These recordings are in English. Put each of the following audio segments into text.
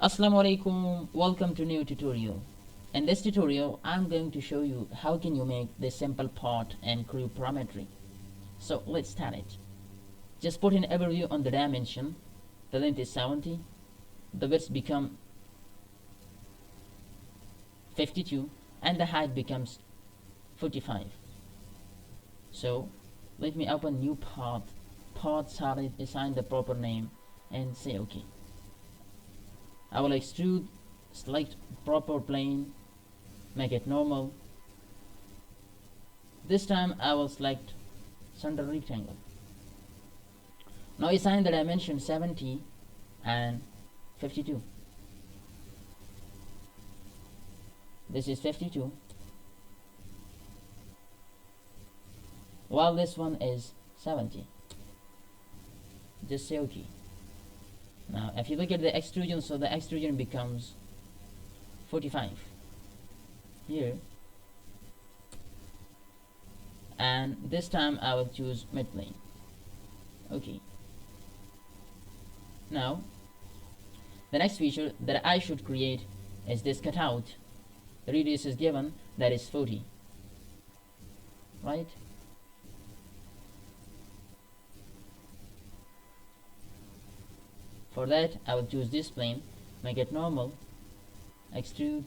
Assalamu alaikum, welcome to new tutorial. In this tutorial I'm going to show you how can you make this simple part and CREO parametry. So let's start it. Just put an overview on the dimension. The length is 70, the width become 52 and the height becomes 45. So let me open new part solid, assign the proper name and say OK. I will extrude, select proper plane, make it normal. This time I will select center rectangle. Now assign the dimension 70 and 52. This is 52, while this one is 70. Just say OK. Now if you look at the extrusion, so the extrusion becomes 45 here, and this time I will choose midplane. Okay. Now the next feature that I should create is this cutout. The radius is given, that is 40, right? For that I will choose this plane, make it normal, extrude.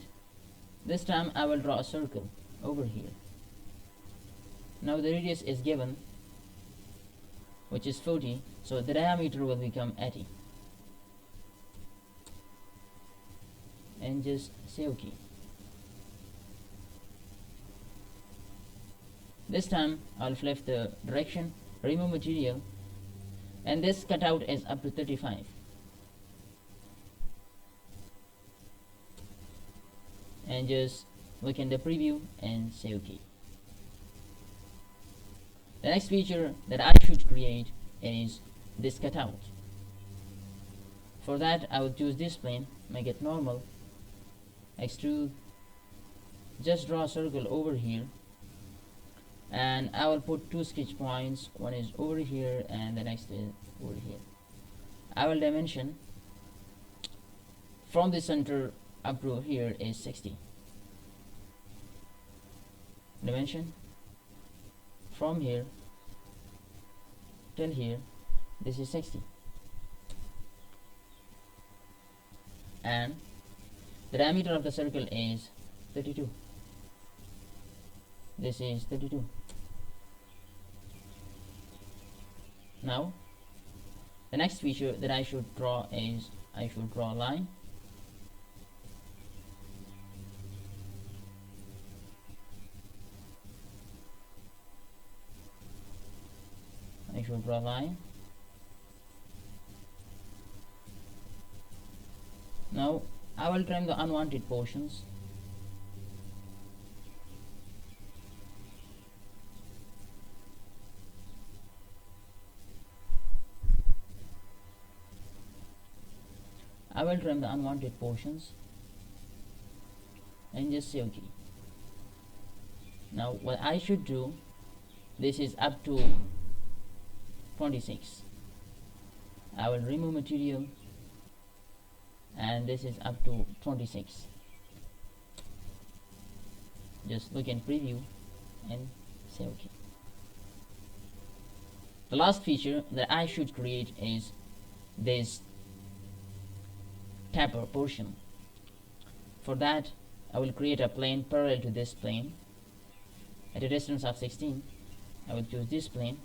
This time I will draw a circle over here. Now the radius is given, which is 40, so the diameter will become 80. And just say OK. This time I'll flip the direction, remove material, and this cutout is up to 35. And just look in the preview and say OK. The next feature that I should create is this cutout. For that I will choose this plane, make it normal, extrude, just draw a circle over here, and I will put two sketch points. One is over here and the next is over here. I will dimension from the center up to here is 60. Dimension from here till here, this is 60, and the diameter of the circle is 32. This is 32. Now the next feature that I should draw is I should draw a line. I should draw a line. Now I will trim the unwanted portions. I will trim the unwanted portions and just say OK. Now what I should do, this is up to 26. I will remove material and this is up to 26. Just look in preview and say OK. The last feature that I should create is this taper portion. For that I will create a plane parallel to this plane at a distance of 16. I will choose this plane,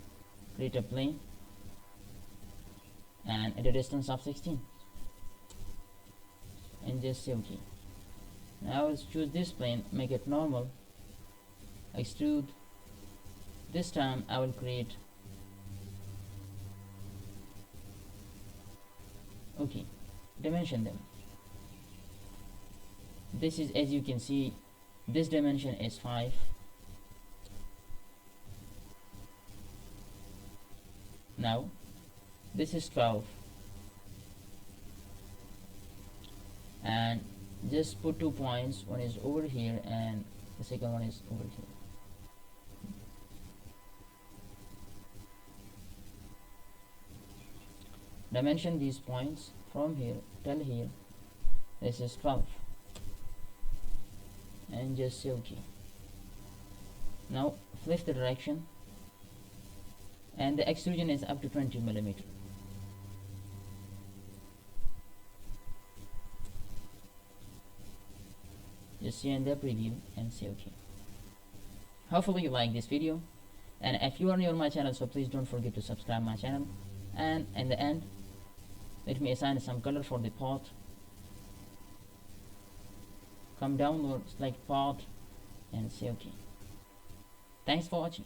create a plane, and at a distance of 16, and just say OK. Now I will choose this plane, make it normal, extrude. This time I will create OK, dimension them. This is, as you can see, this dimension is 5. Now this is 12, and just put 2 points. One is over here and the second one is over here. Dimension these points from here till here This is 12, and just say OK. Now flip the direction, and the extrusion is up to 20 millimeter. Just see in the preview and say OK. Hopefully you like this video, and if you are new on my channel, so please don't forget to subscribe my channel. And in the end, let me assign some color for the part. Come downward, select part, and say OK. Thanks for watching.